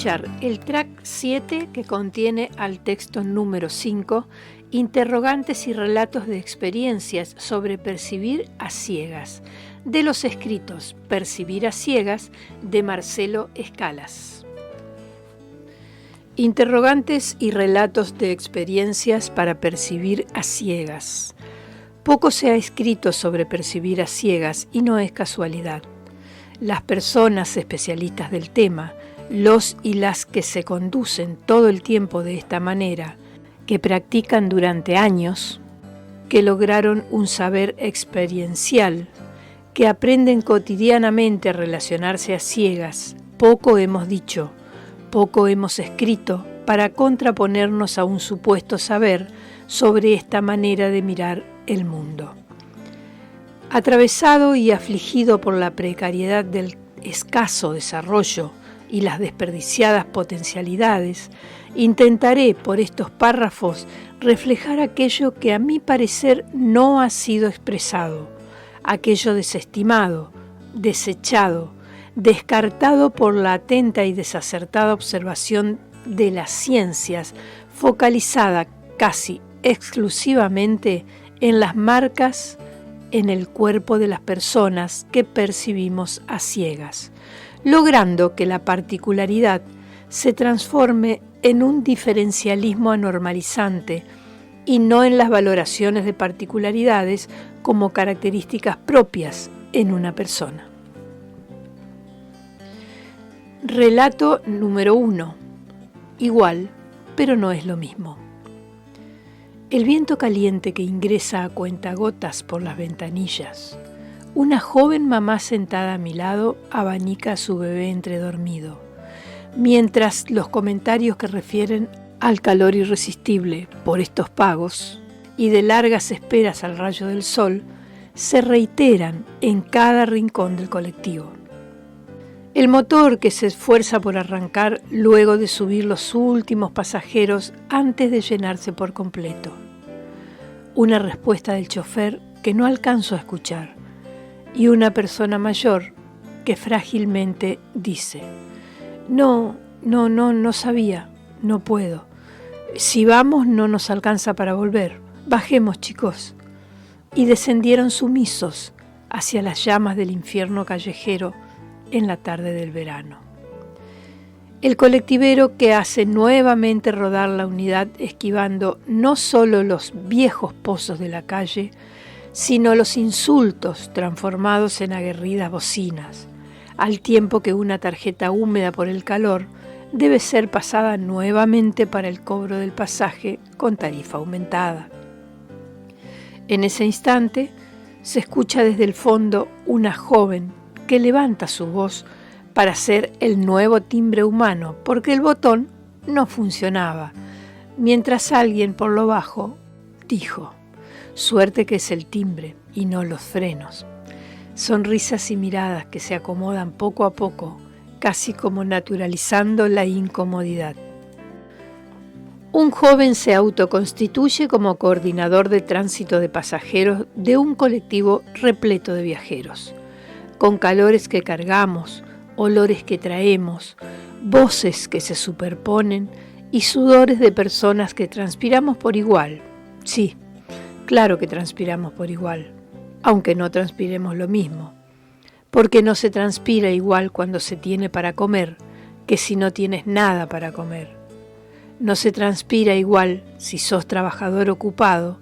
El track 7, que contiene al texto número 5, interrogantes y relatos de experiencias sobre percibir a ciegas, de los escritos Percibir a ciegas, de Marcelo Escalas. Interrogantes y relatos de experiencias para percibir a ciegas. Poco se ha escrito sobre percibir a ciegas y no es casualidad. Las personas especialistas del tema, los y las que se conducen todo el tiempo de esta manera, que practican durante años, que lograron un saber experiencial, que aprenden cotidianamente a relacionarse a ciegas, poco hemos dicho, poco hemos escrito para contraponernos a un supuesto saber sobre esta manera de mirar el mundo. Atravesado y afligido por la precariedad del escaso desarrollo y las desperdiciadas potencialidades, intentaré por estos párrafos reflejar aquello que a mi parecer no ha sido expresado, aquello desestimado, desechado, descartado por la atenta y desacertada observación de las ciencias, focalizada casi exclusivamente en las marcas en el cuerpo de las personas que percibimos a ciegas, logrando que la particularidad se transforme en un diferencialismo anormalizante y no en las valoraciones de particularidades como características propias en una persona. Relato número 1. Igual, pero no es lo mismo. El viento caliente que ingresa a cuentagotas por las ventanillas. Una joven mamá sentada a mi lado abanica a su bebé entredormido, mientras los comentarios que refieren al calor irresistible por estos pagos y de largas esperas al rayo del sol se reiteran en cada rincón del colectivo. El motor que se esfuerza por arrancar luego de subir los últimos pasajeros antes de llenarse por completo. Una respuesta del chofer que no alcanzo a escuchar. Y una persona mayor que frágilmente dice: No sabía, no puedo. Si vamos no nos alcanza para volver. Bajemos, chicos. Y descendieron sumisos hacia las llamas del infierno callejero en la tarde del verano. El colectivero que hace nuevamente rodar la unidad esquivando no solo los viejos pozos de la calle, sino los insultos transformados en aguerridas bocinas, al tiempo que una tarjeta húmeda por el calor debe ser pasada nuevamente para el cobro del pasaje con tarifa aumentada. En ese instante se escucha desde el fondo una joven que levanta su voz para hacer el nuevo timbre humano, porque el botón no funcionaba, mientras alguien por lo bajo dijo: Suerte que es el timbre y no los frenos. Sonrisas y miradas que se acomodan poco a poco, casi como naturalizando la incomodidad. Un joven se autoconstituye como coordinador de tránsito de pasajeros de un colectivo repleto de viajeros, con calores que cargamos, olores que traemos, voces que se superponen y sudores de personas que transpiramos por igual. Sí, claro que transpiramos por igual, aunque no transpiremos lo mismo, porque no se transpira igual cuando se tiene para comer que si no tienes nada para comer. No se transpira igual si sos trabajador ocupado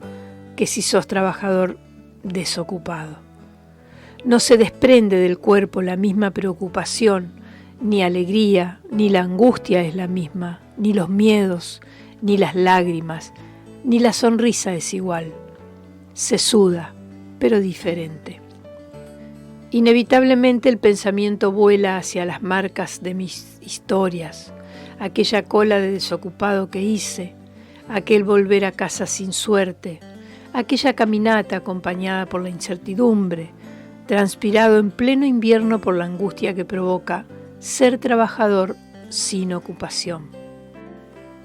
que si sos trabajador desocupado. No se desprende del cuerpo la misma preocupación, ni alegría, ni la angustia es la misma, ni los miedos, ni las lágrimas, ni la sonrisa es igual. Se suda, pero diferente. Inevitablemente el pensamiento vuela hacia las marcas de mis historias, aquella cola de desocupado que hice, aquel volver a casa sin suerte, aquella caminata acompañada por la incertidumbre, transpirado en pleno invierno por la angustia que provoca ser trabajador sin ocupación.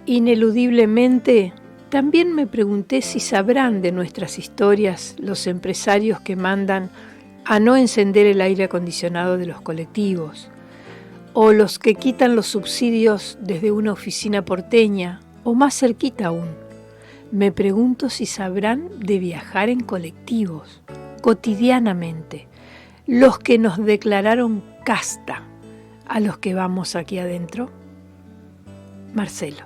Ineludiblemente, también me pregunté si sabrán de nuestras historias los empresarios que mandan a no encender el aire acondicionado de los colectivos, o los que quitan los subsidios desde una oficina porteña, o más cerquita aún. Me pregunto si sabrán de viajar en colectivos, cotidianamente, los que nos declararon casta a los que vamos aquí adentro. Marcelo.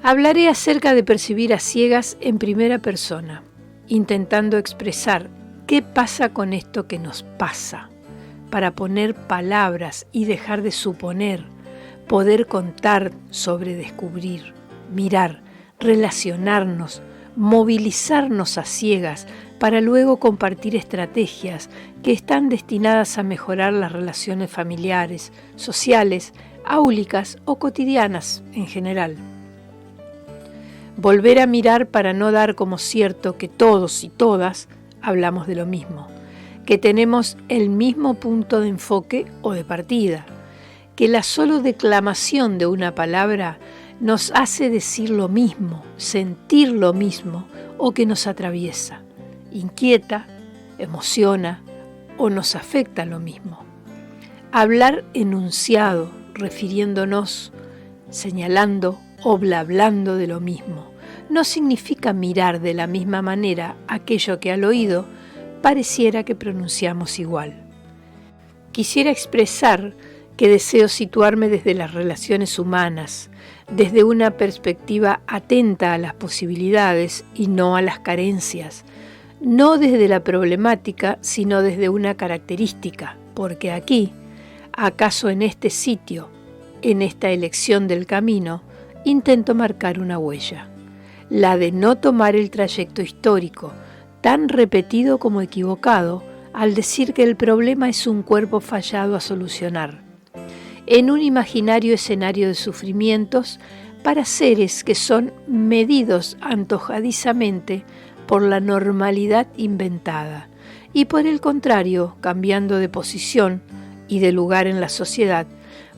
Hablaré acerca de percibir a ciegas en primera persona, intentando expresar qué pasa con esto que nos pasa, para poner palabras y dejar de suponer, poder contar sobre descubrir, mirar, relacionarnos, movilizarnos a ciegas para luego compartir estrategias que están destinadas a mejorar las relaciones familiares, sociales, áulicas o cotidianas en general. Volver a mirar para no dar como cierto que todos y todas hablamos de lo mismo, que tenemos el mismo punto de enfoque o de partida, que la solo declamación de una palabra nos hace decir lo mismo, sentir lo mismo o que nos atraviesa, inquieta, emociona o nos afecta lo mismo. Hablar enunciado, refiriéndonos, señalando o blablando de lo mismo, no significa mirar de la misma manera aquello que al oído pareciera que pronunciamos igual. Quisiera expresar que deseo situarme desde las relaciones humanas, desde una perspectiva atenta a las posibilidades y no a las carencias, no desde la problemática, sino desde una característica, porque aquí, acaso en este sitio, en esta elección del camino, intento marcar una huella, la de no tomar el trayecto histórico, tan repetido como equivocado, al decir que el problema es un cuerpo fallado a solucionar, en un imaginario escenario de sufrimientos para seres que son medidos antojadizamente por la normalidad inventada, y por el contrario, cambiando de posición y de lugar en la sociedad,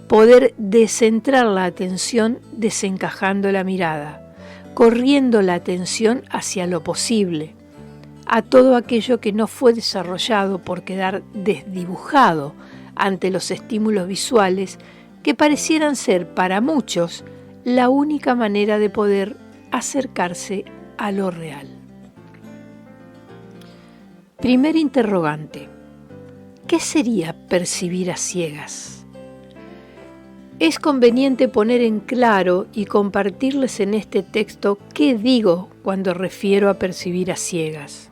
poder descentrar la atención desencajando la mirada, corriendo la atención hacia lo posible, a todo aquello que no fue desarrollado por quedar desdibujado ante los estímulos visuales que parecieran ser para muchos la única manera de poder acercarse a lo real. Primer interrogante. ¿Qué sería percibir a ciegas? Es conveniente poner en claro y compartirles en este texto qué digo cuando refiero a percibir a ciegas.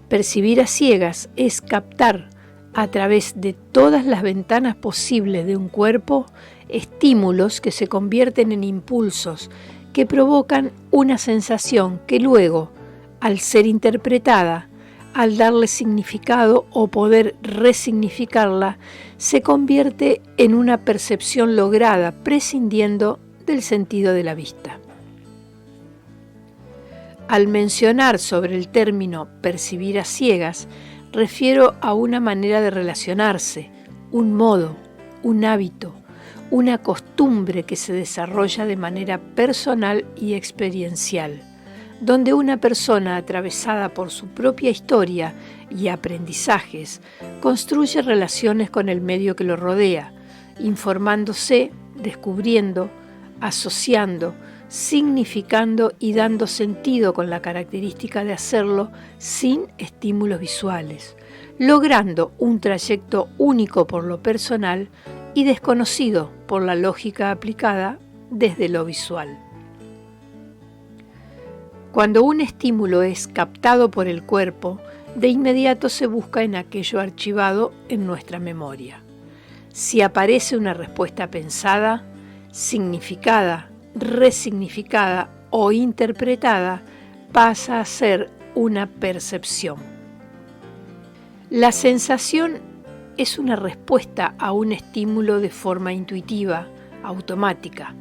Percibir a ciegas es captar a través de todas las ventanas posibles de un cuerpo estímulos que se convierten en impulsos que provocan una sensación que luego, al ser interpretada, al darle significado o poder resignificarla, se convierte en una percepción lograda prescindiendo del sentido de la vista. Al mencionar sobre el término percibir a ciegas, refiero a una manera de relacionarse, un modo, un hábito, una costumbre que se desarrolla de manera personal y experiencial, donde una persona atravesada por su propia historia y aprendizajes construye relaciones con el medio que lo rodea, informándose, descubriendo, asociando, significando y dando sentido con la característica de hacerlo sin estímulos visuales, logrando un trayecto único por lo personal y desconocido por la lógica aplicada desde lo visual. Cuando un estímulo es captado por el cuerpo, de inmediato se busca en aquello archivado en nuestra memoria. Si aparece una respuesta pensada, significada, resignificada o interpretada, pasa a ser una percepción. La sensación es una respuesta a un estímulo de forma intuitiva, automática,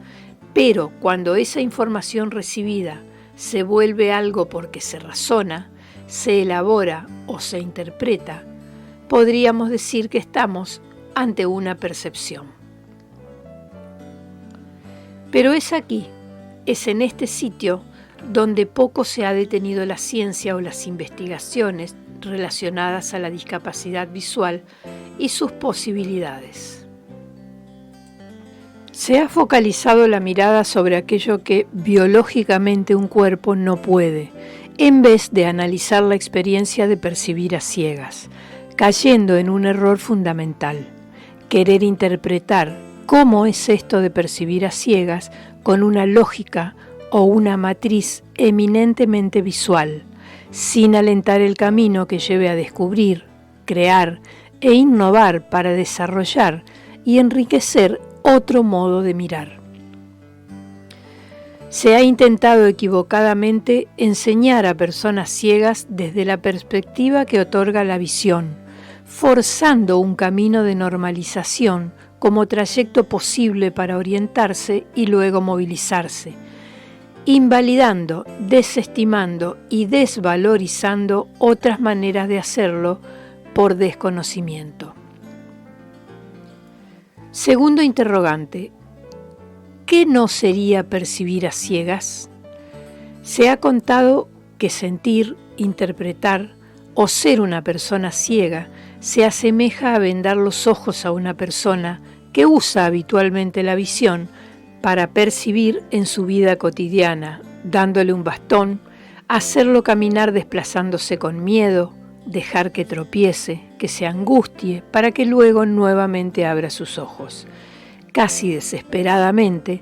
pero cuando esa información recibida se vuelve algo porque se razona, se elabora o se interpreta, podríamos decir que estamos ante una percepción. Pero es aquí, es en este sitio donde poco se ha detenido la ciencia o las investigaciones relacionadas a la discapacidad visual y sus posibilidades. Se ha focalizado la mirada sobre aquello que biológicamente un cuerpo no puede, en vez de analizar la experiencia de percibir a ciegas, cayendo en un error fundamental: querer interpretar cómo es esto de percibir a ciegas con una lógica o una matriz eminentemente visual, sin alentar el camino que lleve a descubrir, crear e innovar para desarrollar y enriquecer otro modo de mirar. Se ha intentado equivocadamente enseñar a personas ciegas desde la perspectiva que otorga la visión, forzando un camino de normalización como trayecto posible para orientarse y luego movilizarse, invalidando, desestimando y desvalorizando otras maneras de hacerlo por desconocimiento. Segundo interrogante: ¿qué no sería percibir a ciegas? Se ha contado que sentir, interpretar o ser una persona ciega se asemeja a vendar los ojos a una persona que usa habitualmente la visión para percibir en su vida cotidiana, dándole un bastón, hacerlo caminar desplazándose con miedo, dejar que tropiece, que se angustie, para que luego nuevamente abra sus ojos, casi desesperadamente,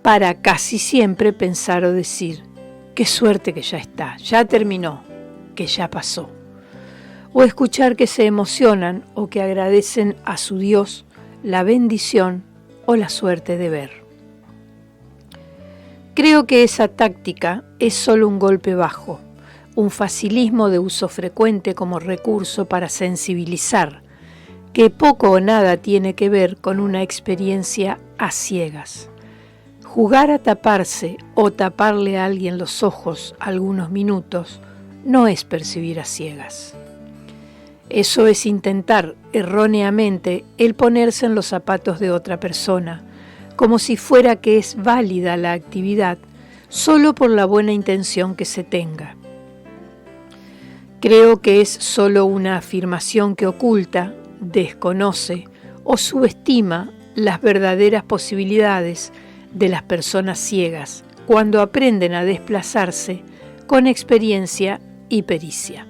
para casi siempre pensar o decir: qué suerte que ya está, ya terminó, que ya pasó. O escuchar que se emocionan o que agradecen a su Dios la bendición o la suerte de ver. Creo que esa táctica es solo un golpe bajo, un facilismo de uso frecuente como recurso para sensibilizar, que poco o nada tiene que ver con una experiencia a ciegas. Jugar a taparse o taparle a alguien los ojos algunos minutos no es percibir a ciegas. Eso es intentar erróneamente el ponerse en los zapatos de otra persona, como si fuera que es válida la actividad solo por la buena intención que se tenga. Creo que es solo una afirmación que oculta, desconoce o subestima las verdaderas posibilidades de las personas ciegas cuando aprenden a desplazarse con experiencia y pericia.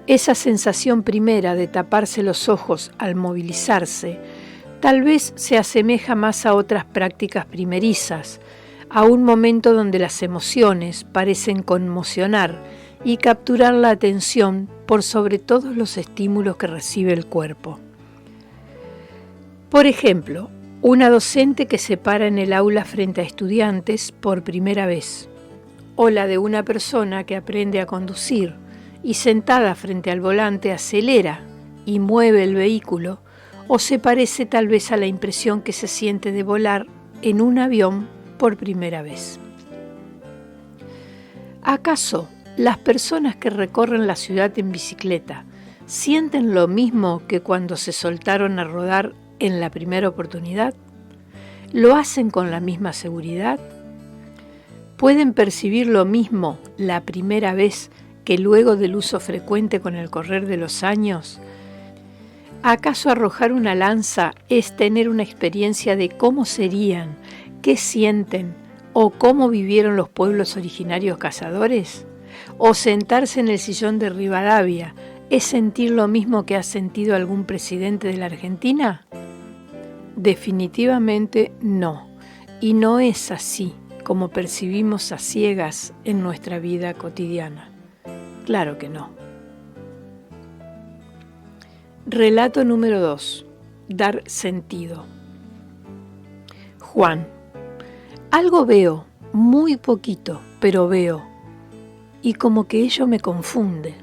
Esa sensación primera de taparse los ojos al movilizarse tal vez se asemeja más a otras prácticas primerizas, a un momento donde las emociones parecen conmocionar y capturar la atención por sobre todos los estímulos que recibe el cuerpo. Por ejemplo, una docente que se para en el aula frente a estudiantes por primera vez, o la de una persona que aprende a conducir y sentada frente al volante acelera y mueve el vehículo, o se parece tal vez a la impresión que se siente de volar en un avión por primera vez. ¿Acaso las personas que recorren la ciudad en bicicleta sienten lo mismo que cuando se soltaron a rodar en la primera oportunidad? ¿Lo hacen con la misma seguridad? ¿Pueden percibir lo mismo la primera vez que luego del uso frecuente con el correr de los años? ¿Acaso arrojar una lanza es tener una experiencia de cómo serían, qué sienten o cómo vivieron los pueblos originarios cazadores? ¿O sentarse en el sillón de Rivadavia es sentir lo mismo que ha sentido algún presidente de la Argentina? Definitivamente no, y no es así como percibimos a ciegas en nuestra vida cotidiana. Claro que no. Relato número 2. Dar sentido. Juan. Algo veo, muy poquito, pero veo, y como que ello me confunde.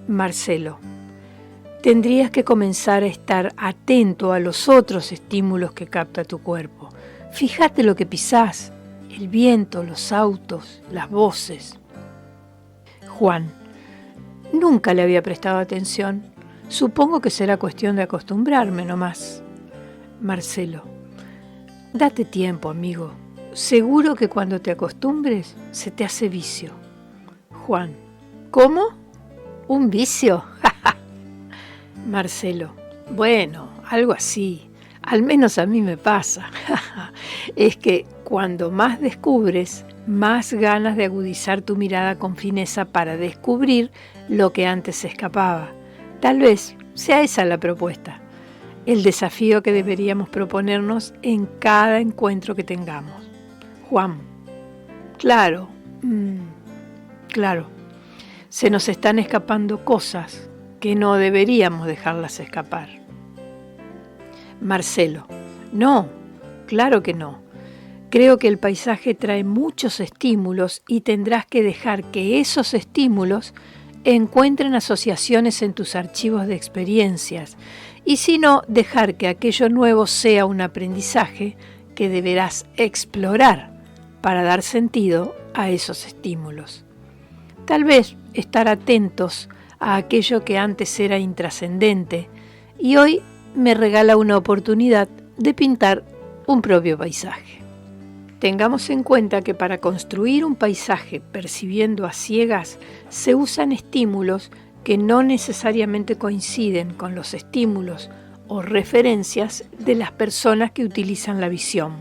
Marcelo. Tendrías que comenzar a estar atento a los otros estímulos que capta tu cuerpo. Fíjate lo que pisás, el viento, los autos, las voces. Juan. Nunca le había prestado atención. Supongo que será cuestión de acostumbrarme nomás. Marcelo. Date tiempo, amigo. Seguro que cuando te acostumbres se te hace vicio. Juan. ¿Cómo? ¿Un vicio? Marcelo. Bueno, algo así. Al menos a mí me pasa. Es que cuando más descubres, más ganas de agudizar tu mirada con fineza para descubrir lo que antes se escapaba. Tal vez sea esa la propuesta, el desafío que deberíamos proponernos en cada encuentro que tengamos. Juan, claro, claro, se nos están escapando cosas que no deberíamos dejarlas escapar. Marcelo, no, claro que no. Creo que el paisaje trae muchos estímulos y tendrás que dejar que esos estímulos encuentren asociaciones en tus archivos de experiencias y si no, dejar que aquello nuevo sea un aprendizaje que deberás explorar para dar sentido a esos estímulos. Tal vez estar atentos a aquello que antes era intrascendente y hoy me regala una oportunidad de pintar un propio paisaje. Tengamos en cuenta que para construir un paisaje percibiendo a ciegas se usan estímulos que no necesariamente coinciden con los estímulos o referencias de las personas que utilizan la visión.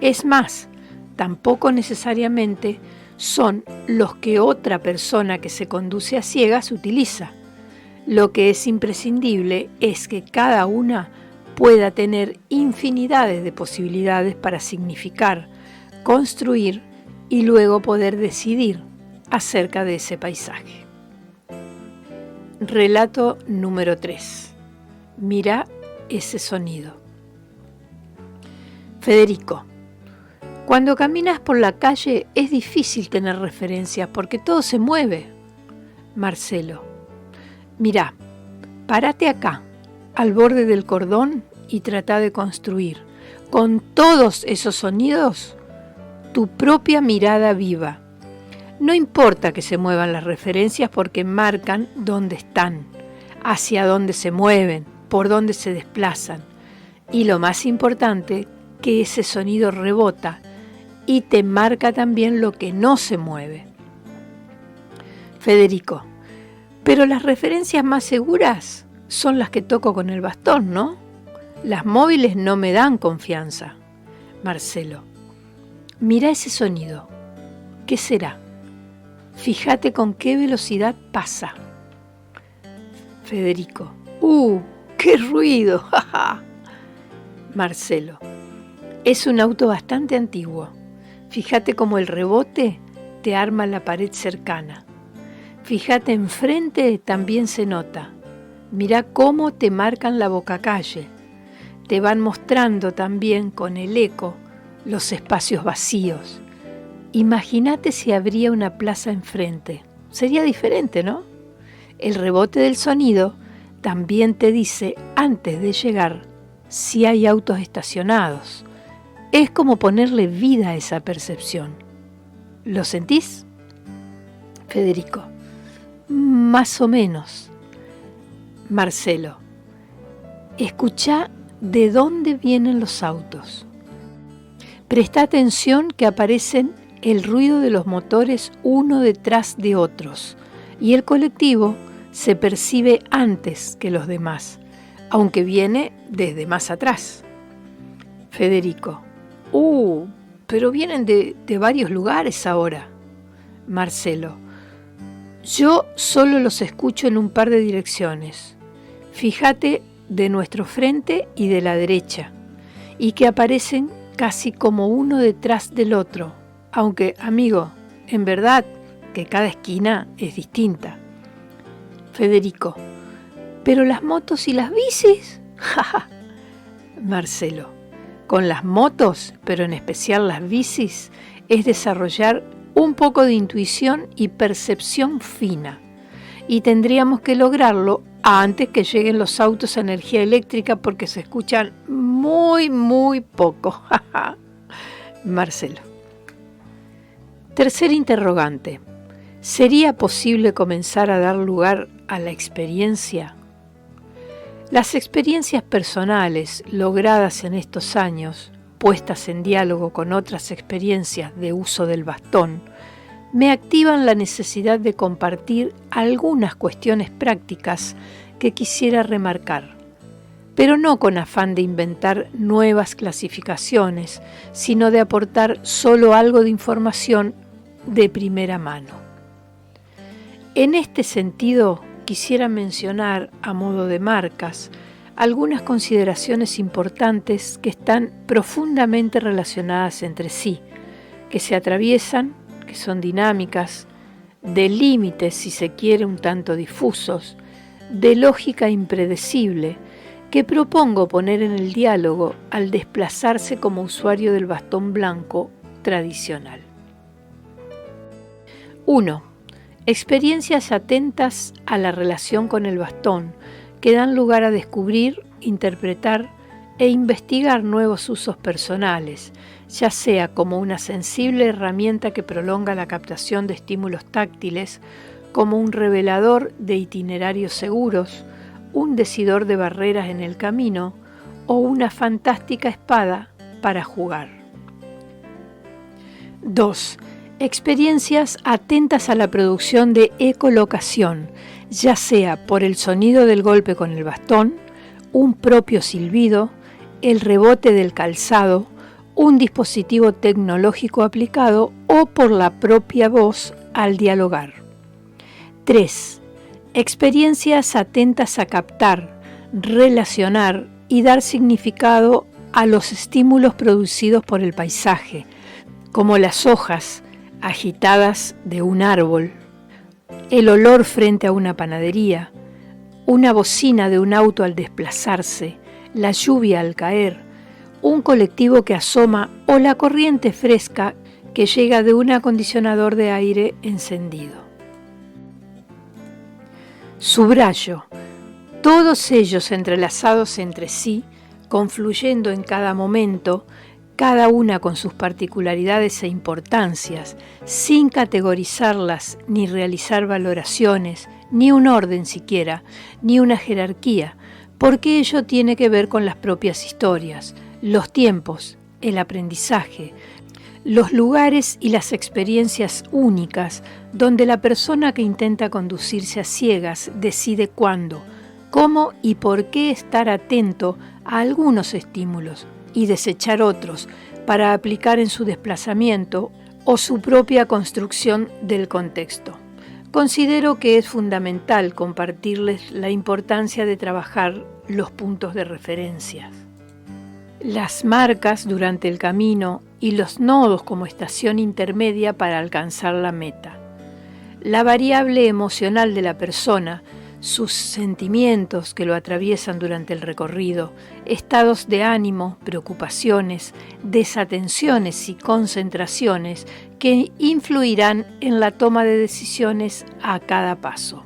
Es más, tampoco necesariamente son los que otra persona que se conduce a ciegas utiliza. Lo que es imprescindible es que cada una pueda tener infinidades de posibilidades para significar, construir y luego poder decidir acerca de ese paisaje. Relato número 3. Mira ese sonido. Federico, cuando caminas por la calle es difícil tener referencias porque todo se mueve. Marcelo, mirá, párate acá, al borde del cordón y trata de construir, con todos esos sonidos, tu propia mirada viva. No importa que se muevan las referencias porque marcan dónde están, hacia dónde se mueven, por dónde se desplazan. Y lo más importante, que ese sonido rebota y te marca también lo que no se mueve. Federico, pero las referencias más seguras son las que toco con el bastón, ¿no? Las móviles no me dan confianza. Marcelo, mira ese sonido. ¿Qué será? Fíjate con qué velocidad pasa. Federico, ¡qué ruido! Marcelo, es un auto bastante antiguo. Fíjate cómo el rebote te arma la pared cercana. Fíjate enfrente, también se nota. Mira cómo te marcan la bocacalle. Te van mostrando también con el eco los espacios vacíos. Imagínate si habría una plaza enfrente. Sería diferente, ¿no? El rebote del sonido también te dice antes de llegar si hay autos estacionados. Es como ponerle vida a esa percepción. ¿Lo sentís? Federico, más o menos. Marcelo, escuchá de dónde vienen los autos. Presta atención que aparecen el ruido de los motores uno detrás de otros y el colectivo se percibe antes que los demás, aunque viene desde más atrás. Federico, pero vienen de varios lugares ahora. Marcelo, yo solo los escucho en un par de direcciones. Fíjate de nuestro frente y de la derecha, y que aparecen casi como uno detrás del otro, aunque, amigo, en verdad que cada esquina es distinta. Federico, ¿pero las motos y las bicis? Marcelo, con las motos, pero en especial las bicis, es desarrollar un poco de intuición y percepción fina. Y tendríamos que lograrlo antes que lleguen los autos a energía eléctrica porque se escuchan muy, muy poco. Marcelo. Tercer interrogante. ¿Sería posible comenzar a dar lugar a la experiencia? Las experiencias personales logradas en estos años, puestas en diálogo con otras experiencias de uso del bastón, me activan la necesidad de compartir algunas cuestiones prácticas que quisiera remarcar. pero no con afán de inventar nuevas clasificaciones, sino de aportar solo algo de información de primera mano. En este sentido, quisiera mencionar, a modo de marcas, algunas consideraciones importantes que están profundamente relacionadas entre sí, que se atraviesan, que son dinámicas, de límites, si se quiere, un tanto difusos, de lógica impredecible, que propongo poner en el diálogo al desplazarse como usuario del bastón blanco tradicional. 1. Experiencias atentas a la relación con el bastón, que dan lugar a descubrir, interpretar e investigar nuevos usos personales, ya sea como una sensible herramienta que prolonga la captación de estímulos táctiles, como un revelador de itinerarios seguros, un decidor de barreras en el camino o una fantástica espada para jugar. 2. Experiencias atentas a la producción de ecolocación, ya sea por el sonido del golpe con el bastón, un propio silbido, el rebote del calzado, un dispositivo tecnológico aplicado o por la propia voz al dialogar. 3. Experiencias atentas a captar, relacionar y dar significado a los estímulos producidos por el paisaje, como las hojas agitadas de un árbol, el olor frente a una panadería, una bocina de un auto al desplazarse, la lluvia al caer, un colectivo que asoma o la corriente fresca que llega de un acondicionador de aire encendido. Subrayo, todos ellos entrelazados entre sí, confluyendo en cada momento, cada una con sus particularidades e importancias, sin categorizarlas ni realizar valoraciones, ni un orden siquiera, ni una jerarquía, porque ello tiene que ver con las propias historias, los tiempos, el aprendizaje, los lugares y las experiencias únicas donde la persona que intenta conducirse a ciegas decide cuándo, cómo y por qué estar atento a algunos estímulos y desechar otros para aplicar en su desplazamiento o su propia construcción del contexto. Considero que es fundamental compartirles la importancia de trabajar los puntos de referencia, las marcas durante el camino y los nodos como estación intermedia para alcanzar la meta. La variable emocional de la persona, sus sentimientos que lo atraviesan durante el recorrido, estados de ánimo, preocupaciones, desatenciones y concentraciones que influirán en la toma de decisiones a cada paso.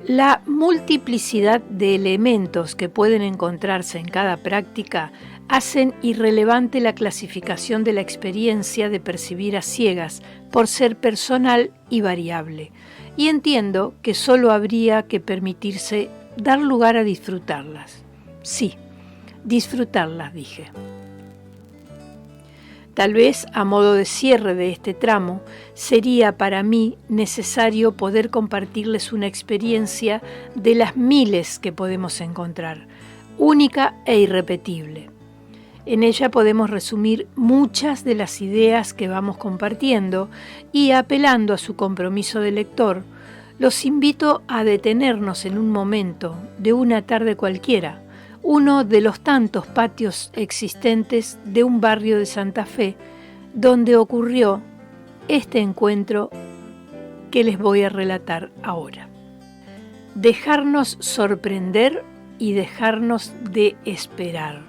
La multiplicidad de elementos que pueden encontrarse en cada práctica hacen irrelevante la clasificación de la experiencia de percibir a ciegas por ser personal y variable, y entiendo que solo habría que permitirse dar lugar a disfrutarlas. Sí, disfrutarlas, dije. Tal vez, a modo de cierre de este tramo, sería para mí necesario poder compartirles una experiencia de las miles que podemos encontrar, única e irrepetible. En ella podemos resumir muchas de las ideas que vamos compartiendo y, apelando a su compromiso de lector, los invito a detenernos en un momento de una tarde cualquiera, uno de los tantos patios existentes de un barrio de Santa Fe, donde ocurrió este encuentro que les voy a relatar ahora. Dejarnos sorprender y dejarnos de esperar.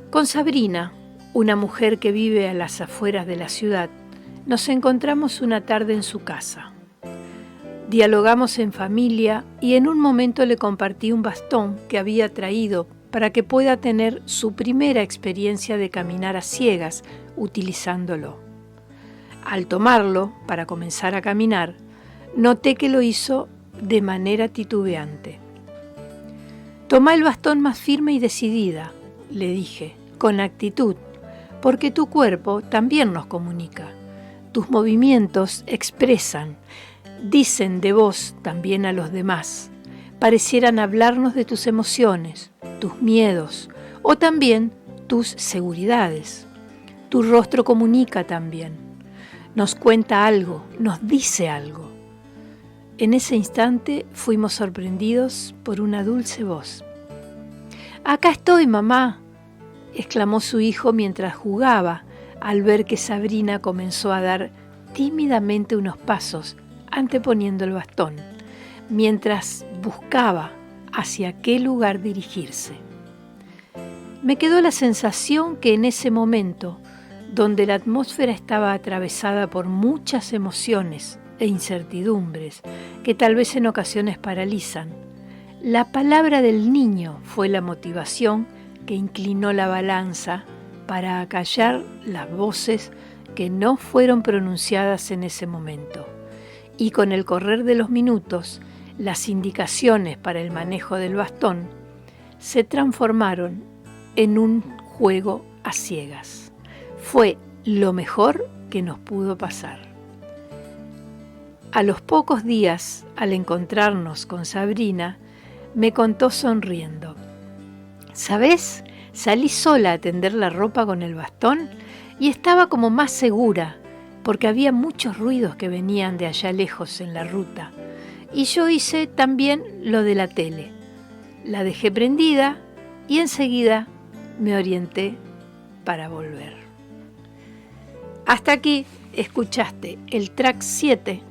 Con Sabrina, una mujer que vive a las afueras de la ciudad, nos encontramos una tarde en su casa. Dialogamos en familia y en un momento le compartí un bastón que había traído para que pueda tener su primera experiencia de caminar a ciegas utilizándolo. Al tomarlo para comenzar a caminar, noté que lo hizo de manera titubeante. «Toma el bastón más firme y decidida», le dije, con actitud, porque tu cuerpo también nos comunica. Tus movimientos expresan, dicen de vos también a los demás. parecieran hablarnos de tus emociones, tus miedos o también tus seguridades. Tu rostro comunica también. Nos cuenta algo, nos dice algo. En ese instante fuimos sorprendidos por una dulce voz. «Acá estoy, mamá», exclamó su hijo mientras jugaba al ver que Sabrina comenzó a dar tímidamente unos pasos anteponiendo el bastón, mientras buscaba hacia qué lugar dirigirse. Me quedó la sensación que en ese momento, donde la atmósfera estaba atravesada por muchas emociones e incertidumbres que tal vez en ocasiones paralizan, la palabra del niño fue la motivación que inclinó la balanza para acallar las voces que no fueron pronunciadas en ese momento. Y con el correr de los minutos, las indicaciones para el manejo del bastón se transformaron en un juego a ciegas. Fue lo mejor que nos pudo pasar. A los pocos días, al encontrarnos con Sabrina, me contó sonriendo: «¿Sabés? Salí sola a tender la ropa con el bastón y estaba como más segura, porque había muchos ruidos que venían de allá lejos en la ruta. Y yo hice también lo de la tele. La dejé prendida y enseguida me orienté para volver». Hasta aquí escuchaste el track 7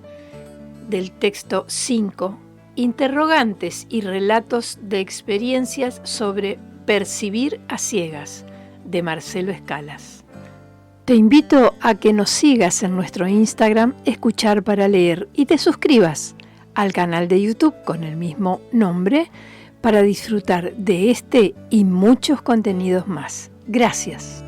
del texto 5, Interrogantes y relatos de experiencias sobre percibir a ciegas, de Marcelo Escalas. Te invito a que nos sigas en nuestro Instagram Escuchar para Leer y te suscribas al canal de YouTube con el mismo nombre para disfrutar de este y muchos contenidos más. Gracias.